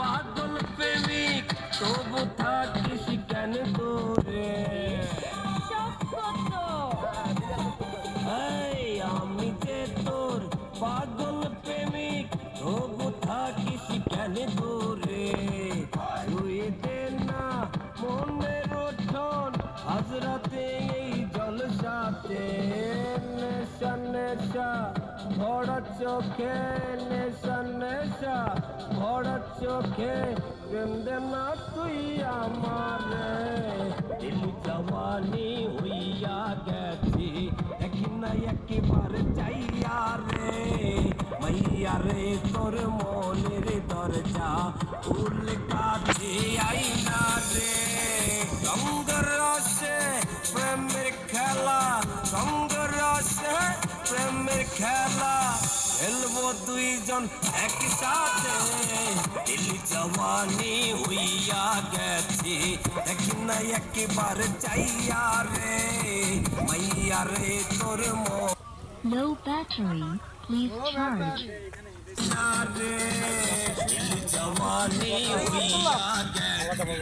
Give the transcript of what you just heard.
পাগল প্রেমিক তবু থাকিস কেন দূরে এই আমি যে তোর পাগল প্রেমিক তবু থাকিস কেন দূরে শুয়ে দে না মনের উঠোন আজ রাতে এই জলসাতে নেশা নেশা ভরা চোখে নেশা নেশা ভরা চোখে প্রেম দে না তুই আমারে দিল জওয়ানি হইয়া গেছি এক না একবার চাইয়া রে মাইয়া রে তোর মনের দরজা ফুল কাছে আইনা রে রঙ রসে প্রেমের খেলা রঙ রসে প্রেমের খেলা খেলবো দুইজন একসাথে দিল জওয়ানি হইয়া গেছে দেখি না একবার চাইয়া রে মাইয়া রে তোর Low battery, please charge. রে দিল জওয়ানি হইয়া গেছে